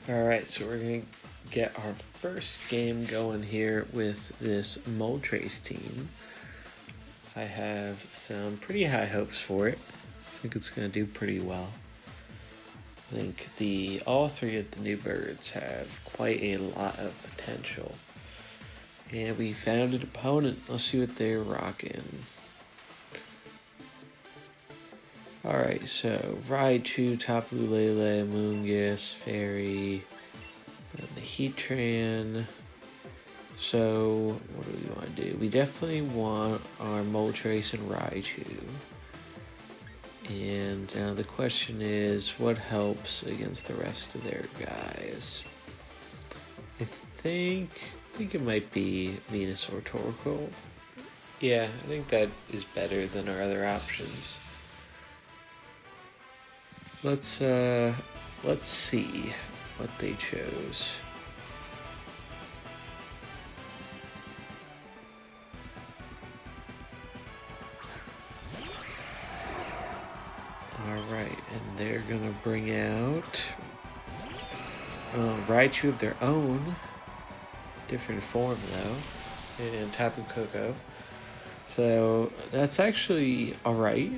Alright, so we're going to get our first game going here with this Moltres team. I have some pretty high hopes for it. I think it's going to do pretty well. I think all three of the new birds have quite a lot of potential. And we found an opponent. Let's see what they're rocking. Alright, so Raichu, Tapu Lele, Moongus, Fairy, and the Heatran. So, what do we want to do? We definitely want our Moltres and Raichu. And now the question is, what helps against the rest of their guys? I think it might be Venusaur Torkoal. Yeah, I think that is better than our other options. Let's see what they chose. Alright, and they're gonna bring out Raichu of their own. Different form though, and Tapu Koko. So that's actually alright.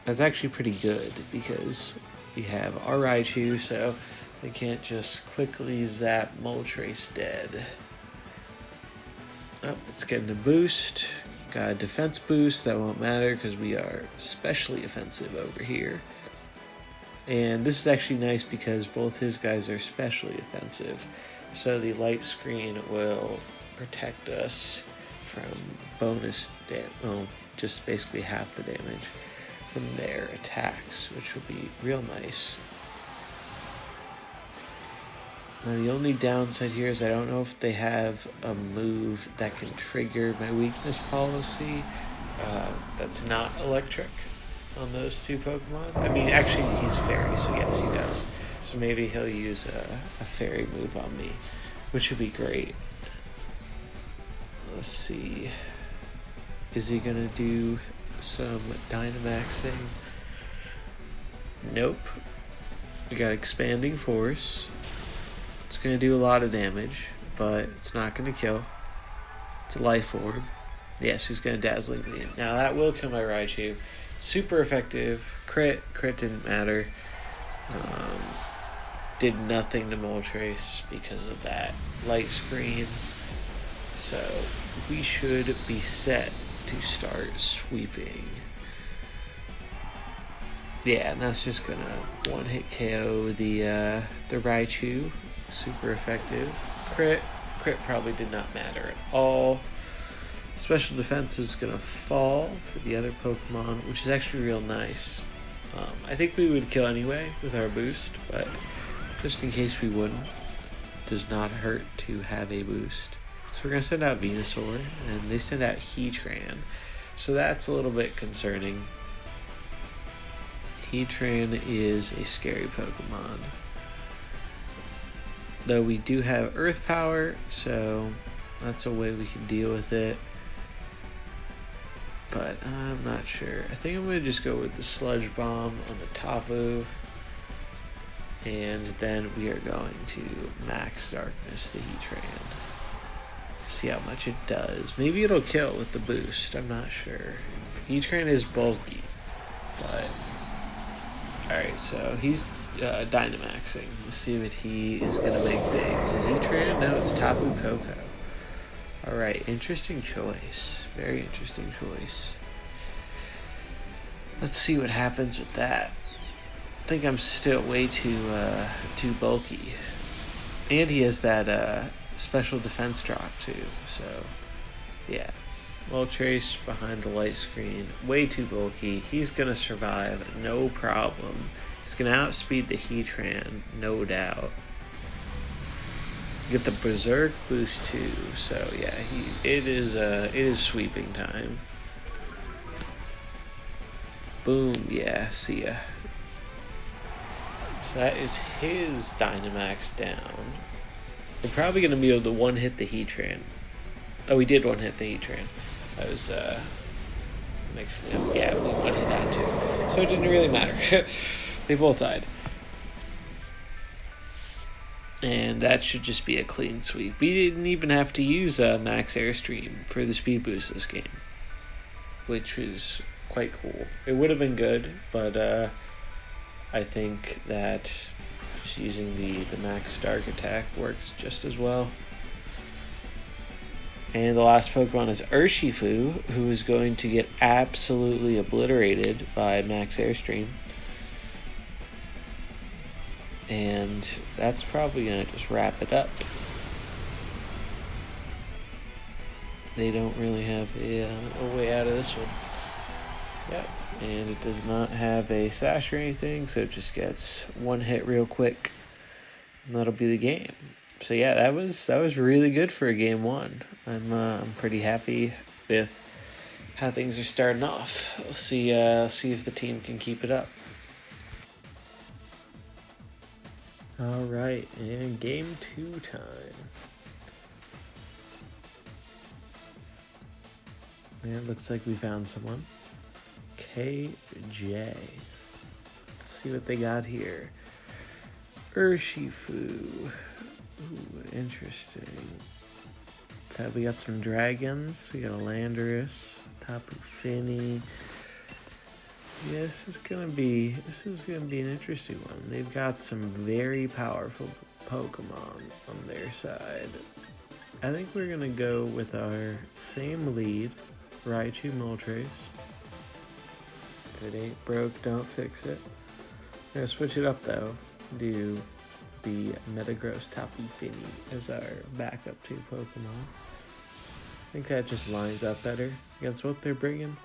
That's actually pretty good because we have our Raichu, so they can't just quickly zap Moltres dead. Oh, it's getting a boost. Got a defense boost. That won't matter because we are especially offensive over here. And this is actually nice because both his guys are especially offensive. So the light screen will protect us from bonus damage. Well, just basically half the damage from their attacks, which will be real nice. Now the only downside here is I don't know if they have a move that can trigger my weakness policy that's not electric on those two Pokemon. I mean, actually he's fairy, so yes, he does. So maybe he'll use a fairy move on me, which would be great. Let's see. Is he gonna do some Dynamaxing? Nope. We got Expanding Force. It's going to do a lot of damage, but it's not going to kill. It's a Life Orb. Yes, he's going to Dazzling Gleam. Now that will kill my Raichu. Super effective. Crit didn't matter. Did nothing to Moltres because of that light screen. So we should be set to start sweeping. Yeah, and that's just gonna one-hit KO the Raichu. Super effective. Crit probably did not matter at all. Special defense is gonna fall for the other Pokemon, which is actually real nice. I think we would kill anyway with our boost, but just in case we wouldn't, does not hurt to have a boost. So we're gonna send out Venusaur, and they send out Heatran. So that's a little bit concerning. Heatran is a scary Pokemon. Though we do have Earth Power, so that's a way we can deal with it. But I'm not sure. I think I'm going to just go with the Sludge Bomb on the Tapu. And then we are going to Max Darkness the Heatran. See how much it does. Maybe it'll kill with the boost. I'm not sure. Heatran is bulky. But alright, so he's Dynamaxing. Let's see what he is going to make big. Is it Heatran? No, it's Tapu Koko. Alright, interesting choice. Very interesting choice. Let's see what happens with that. I think I'm still way too bulky. And he has that special defense drop too. So, yeah. Moltres behind the light screen. Way too bulky. He's going to survive. No problem. He's going to outspeed the Heatran. No doubt. Get the Berserk boost too. So, yeah. It is sweeping time. Boom. Yeah. See ya. So that is his Dynamax down. We're probably going to be able to one-hit the Heatran. Oh, we did one-hit the Heatran. I was mixing it up. Yeah, we one-hit that too. So it didn't really matter. They both died. And that should just be a clean sweep. We didn't even have to use Max Airstream for the speed boost this game, which was quite cool. It would have been good, but I think that just using the Max Dark attack works just as well. And the last Pokemon is Urshifu, who is going to get absolutely obliterated by Max Airstream. And that's probably going to just wrap it up. They don't really have a way out of this one. Yep. And it does not have a sash or anything, so it just gets one hit real quick. And that'll be the game. So yeah, that was really good for a game one. I'm pretty happy with how things are starting off. We'll see if the team can keep it up. All right, and game 2 time. And it looks like we found someone. KJ. Let's see what they got here. Urshifu. Ooh, interesting. So we got some dragons. We got a Landorus, Tapu Fini. Yeah, this is gonna be an interesting one. They've got some very powerful Pokemon on their side. I think we're gonna go with our same lead, Raichu Moltres. If it ain't broke, don't fix it. We're gonna switch it up though. Do the Metagross Tapu Fini as our backup 2 Pokemon. I think that just lines up better against what they're bringing.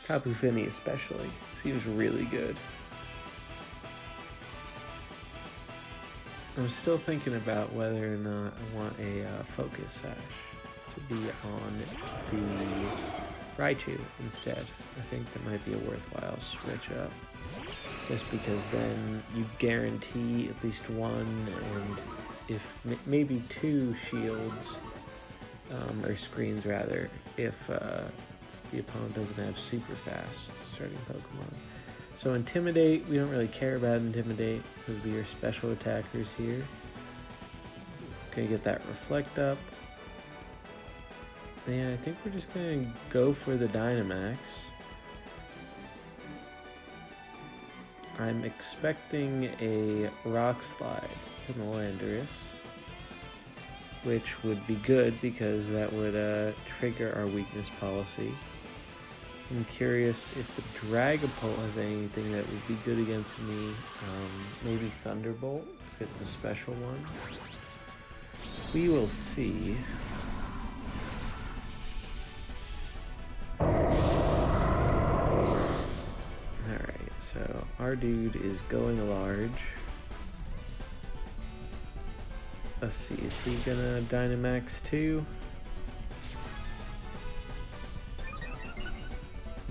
Tapu Fini especially. He was really good. I'm still thinking about whether or not I want a Focus Sash to be on the Raichu instead. I think that might be a worthwhile switch up. Just because then you guarantee at least one, and if maybe 2 shields, or screens rather, if the opponent doesn't have super fast starting Pokemon. So Intimidate, we don't really care about Intimidate because we are special attackers here. Gonna get that Reflect up. And I think we're just gonna go for the Dynamax. I'm expecting a Rock Slide from the Landorus, which would be good because that would trigger our weakness policy. I'm curious if the Dragapult has anything that would be good against me. Maybe Thunderbolt, if it's a special one. We will see. Alright, so our dude is going large. Let's see, is he gonna Dynamax too?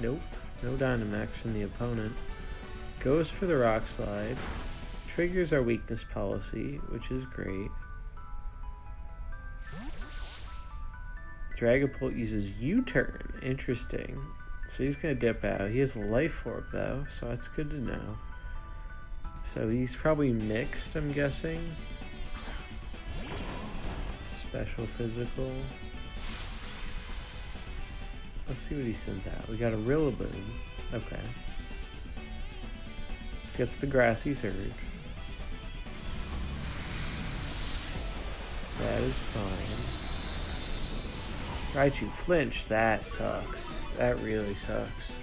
Nope, no Dynamax from the opponent. Goes for the Rock Slide. Triggers our weakness policy, which is great. Dragapult uses U-turn. Interesting. So he's going to dip out. He has a Life Orb though, so that's good to know. So he's probably mixed, I'm guessing. Special Physical. Let's see what he sends out. We got a Rillaboom. Okay. Gets the Grassy Surge. That is fine. Raichu flinch. That sucks. That really sucks.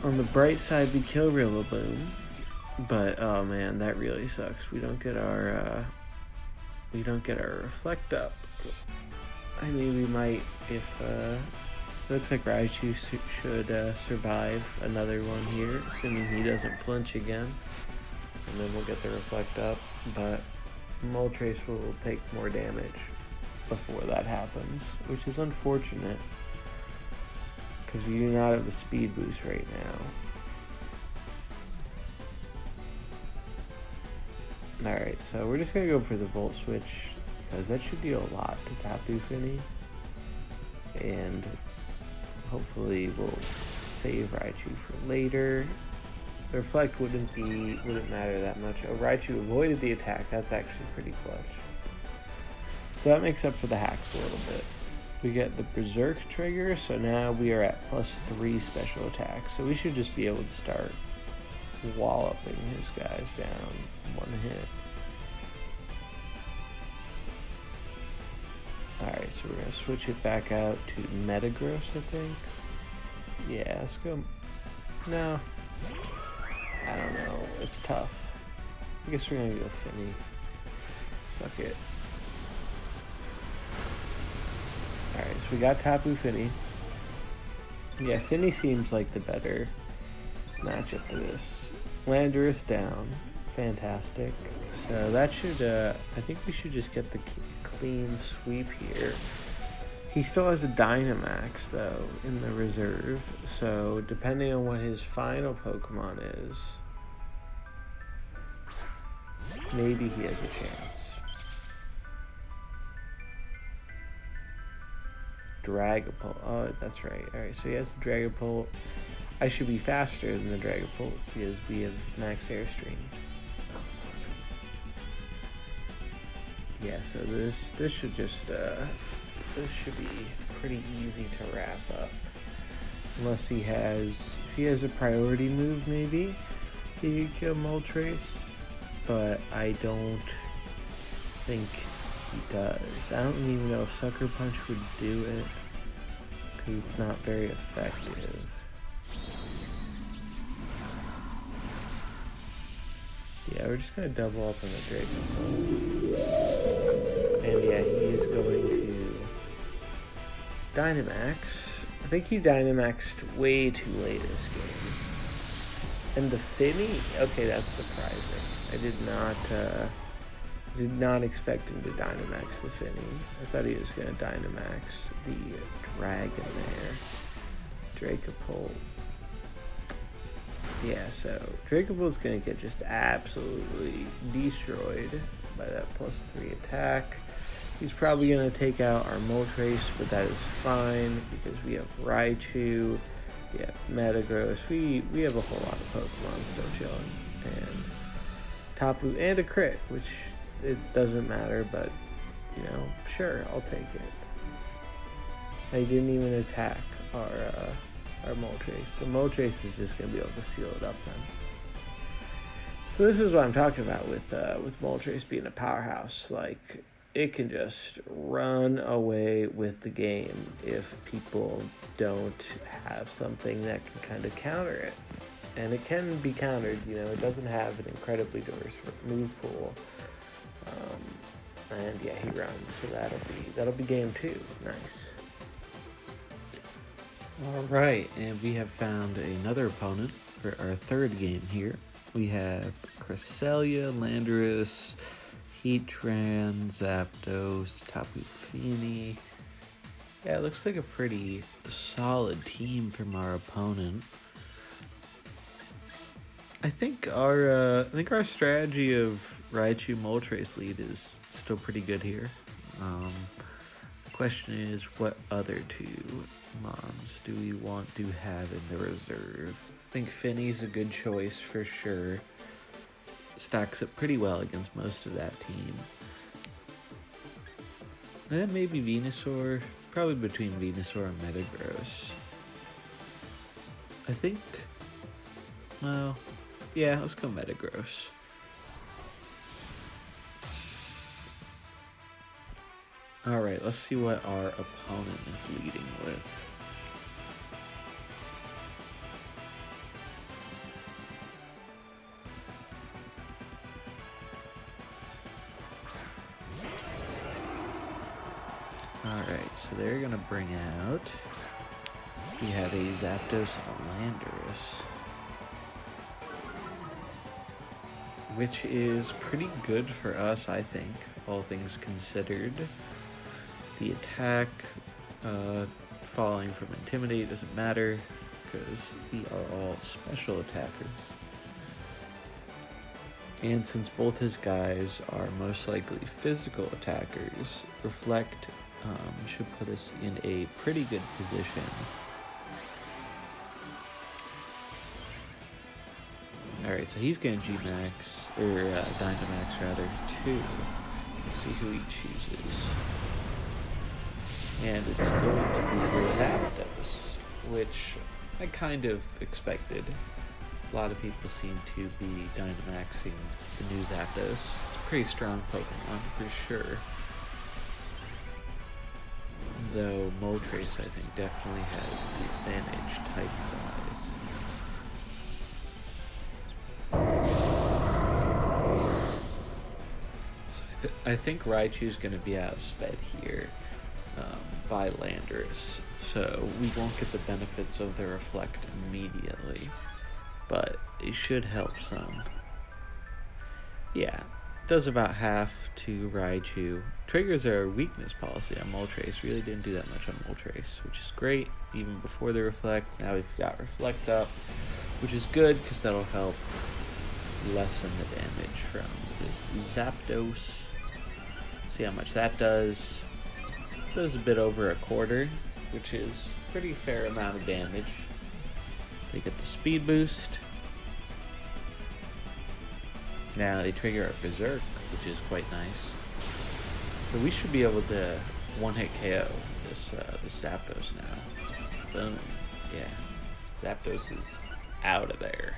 On the bright side, we kill Rillaboom. But, oh man, that really sucks. We don't get our Reflect up. I mean, we might, if, looks like Raichu should survive another one here, assuming he doesn't flinch again. And then we'll get the Reflect up, but Moltres will take more damage before that happens, which is unfortunate, because we do not have a speed boost right now. Alright, so we're just going to go for the Volt Switch, because that should deal a lot to Tapu Fini, and hopefully we'll save Raichu for later. The reflect wouldn't matter that much. Oh, Raichu avoided the attack. That's actually pretty clutch. So that makes up for the hacks a little bit. We get the Berserk trigger, so now we are at +3 special attack. So we should just be able to start walloping his guys down one hit. Alright, so we're going to switch it back out to Metagross, I think. Yeah, let's go. No. I don't know. It's tough. I guess we're going to go Finny. Fuck it. Alright, so we got Tapu Finny. Yeah, Finny seems like the better matchup for this. Landorus down. Fantastic. So that should, I think we should just get the clean sweep here. He still has a Dynamax, though, in the reserve. So depending on what his final Pokemon is, maybe he has a chance. Dragapult. Oh, that's right. Alright, so he has the Dragapult. I should be faster than the Dragapult because we have Max Airstream. Yeah, so this should just this should be pretty easy to wrap up. Unless if he has a priority move, maybe he could kill Moltres, but I don't think he does. I don't even know if Sucker Punch would do it because it's not very effective. Yeah, we're just gonna double up on the Dragapult. And yeah, he's going to Dynamax. I think he Dynamaxed way too late this game. And the Finny? Okay, that's surprising. I did not expect him to Dynamax the Finny. I thought he was gonna Dynamax the Dragon there. Dragapult. Yeah, so Dragapult's gonna get just absolutely destroyed by that +3 attack. He's probably gonna take out our Moltres, but that is fine because we have Raichu, we have Metagross, we have a whole lot of Pokemon still chilling, and Tapu and a crit, which it doesn't matter, but you know, sure, I'll take it. I didn't even attack our Moltres, so Moltres is just gonna be able to seal it up then. So this is what I'm talking about with Moltres being a powerhouse. Like, it can just run away with the game if people don't have something that can kind of counter it. And it can be countered, you know, it doesn't have an incredibly diverse move pool. And yeah, he runs, so that'll be game 2. Nice. Alright, and we have found another opponent for our third game here. We have Cresselia, Landorus, Heatran, Zapdos, Tapu Fini. Yeah, it looks like a pretty solid team from our opponent. I think our strategy of Raichu Moltres lead is still pretty good here. The question is, what other two mons do we want to have in the reserve? I think Finny's a good choice for sure. Stacks up pretty well against most of that team. And then maybe Venusaur, probably between Venusaur and Metagross. I think, well, yeah, let's go Metagross. Alright, let's see what our opponent is leading with. Alright, so they're gonna bring out, we have a Zapdos and a Landorus, which is pretty good for us, I think, all things considered. The attack falling from Intimidate doesn't matter because we are all special attackers. And since both his guys are most likely physical attackers, Reflect should put us in a pretty good position Alright, so he's going to G-Max, or Dynamax rather, too. Let's see who he chooses. And it's going to be the Zapdos, which I kind of expected. A lot of people seem to be Dynamaxing the new Zapdos. It's a pretty strong Pokemon, for sure. Though Moltres, I think, definitely has the advantage type-wise. So I think Raichu's going to be outsped here by Landorus, so we won't get the benefits of the Reflect immediately, but it should help some. Yeah, does about half to Raichu. Triggers our weakness policy on Moltres. Really didn't do that much on Moltres, which is great. Even before the Reflect, now we've got Reflect up, which is good because that'll help lessen the damage from this Zapdos. See how much that does. Does a bit over a quarter, which is a pretty fair amount of damage. They get the speed boost. Now they trigger our Berserk, which is quite nice. So we should be able to one-hit KO this Zapdos now. Boom. Yeah. Zapdos is out of there.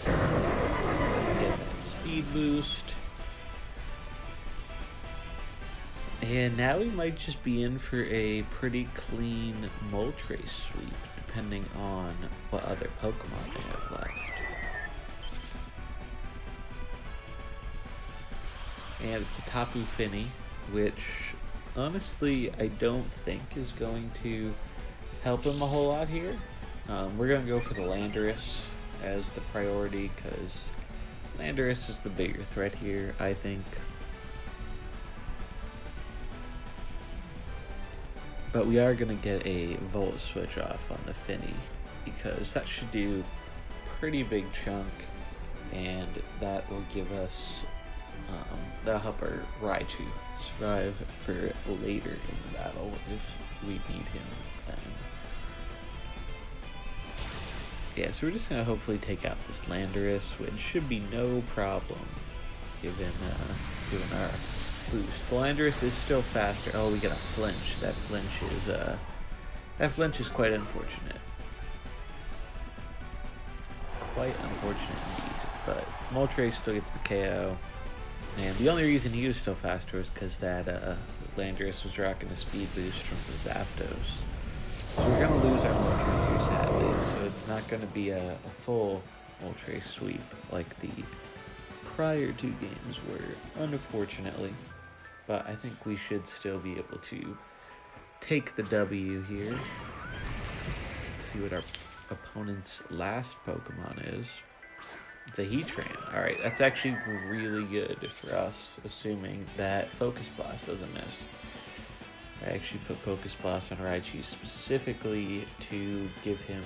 Get that speed boost. And now we might just be in for a pretty clean Moltres sweep, depending on what other Pokemon they have left. And it's a Tapu Fini, which honestly I don't think is going to help him a whole lot here. We're going to go for the Landorus as the priority, because Landorus is the bigger threat here, I think. But we are going to get a Volt Switch off on the Fini, because that should do a pretty big chunk, and that will give us, that'll help our Raichu survive for later in the battle if we need him then. Yeah, so we're just going to hopefully take out this Landorus, which should be no problem given our boost. The Landorus is still faster. Oh, we got a flinch. That flinch is quite unfortunate. Quite unfortunate indeed. But Moltres still gets the KO. And the only reason he was still faster was because that Landorus was rocking a speed boost from the Zapdos. So we're going to lose our Moltres here, sadly. So it's not going to be a full Moltres sweep like the prior two games were, unfortunately. But I think we should still be able to take the W here. Let's see what our opponent's last Pokemon is. It's a Heatran. Alright, that's actually really good for us, assuming that Focus Blast doesn't miss. I actually put Focus Blast on Raichu specifically to give him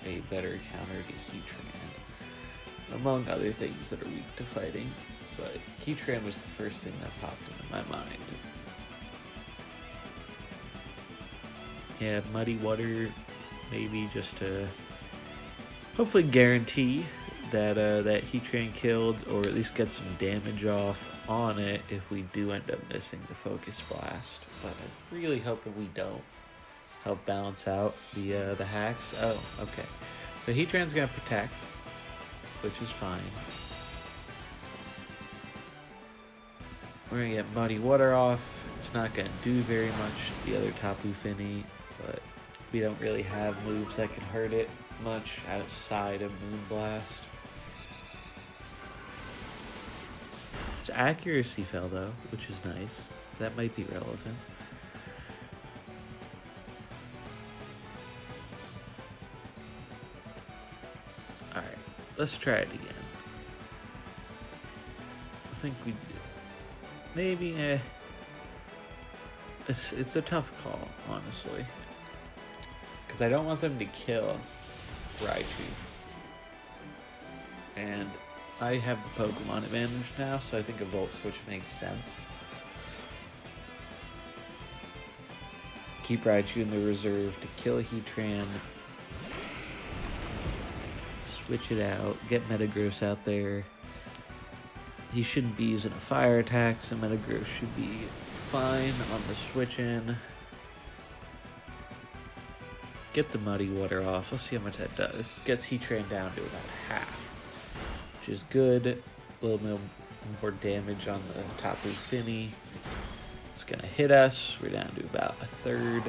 a better counter to Heatran, among other things that are weak to fighting. But Heatran was the first thing that popped into my mind. Yeah, Muddy Water, maybe just to hopefully guarantee that that Heatran killed, or at least get some damage off on it if we do end up missing the Focus Blast. But I'm really hoping we don't. Help balance out the hacks. Oh, okay. So Heatran's gonna protect, which is fine. We're going to get Muddy Water off. It's not going to do very much to the other Tapu Fini, but we don't really have moves that can hurt it much outside of Moonblast. Its accuracy fell though, which is nice. That might be relevant. Alright, let's try it again. I think we maybe, it's a tough call, honestly. Because I don't want them to kill Raichu. And I have the Pokemon advantage now, so I think a Volt Switch makes sense. Keep Raichu in the reserve to kill Heatran. switch it out, get Metagross out there. He shouldn't be using a fire attack, so Metagross should be fine on the switch in. Get the Muddy Water off. Let's see how much that does. Gets Heatran down to about half, which is good. A little bit more damage on the Tapu Fini. It's gonna hit us. We're down to about a third.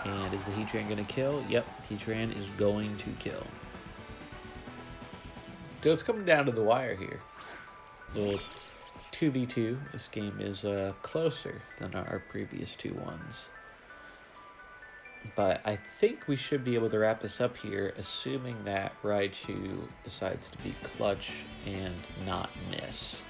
And is the Heatran gonna kill? Yep, Heatran is going to kill. So it's coming down to the wire here. Little 2v2. This game is closer than our previous 2-1s. But I think we should be able to wrap this up here, assuming that Raichu decides to be clutch and not miss.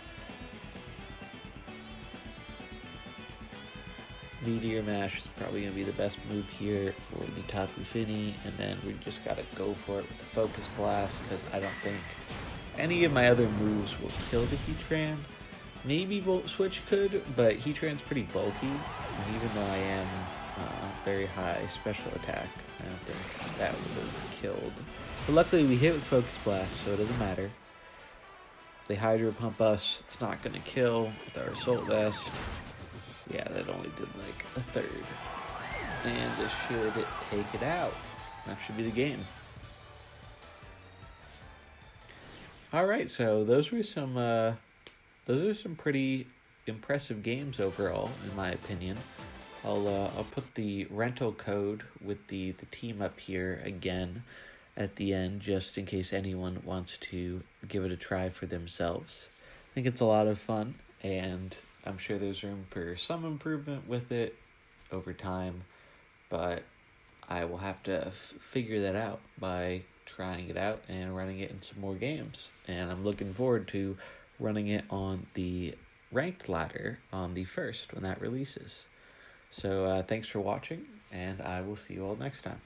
Meteor Mash is probably going to be the best move here for the Tapu Fini, and then we just got to go for it with the Focus Blast, because I don't think any of my other moves will kill the Heatran. Maybe Volt Switch could, but Heatran's pretty bulky, and even though I am very high special attack, I don't think that would have killed. But luckily we hit with Focus Blast, so it doesn't matter. If they Hydro Pump us, it's not going to kill with our Assault Vest. Yeah, that only did like a third. And this should take it out. That should be the game. Alright, so those are some pretty impressive games overall, in my opinion. I'll put the rental code with the team up here again at the end, just in case anyone wants to give it a try for themselves. I think it's a lot of fun, and I'm sure there's room for some improvement with it over time, but I will have to figure that out by trying it out and running it in some more games. And I'm looking forward to running it on the ranked ladder on the 1st when that releases. So thanks for watching, and I will see you all next time.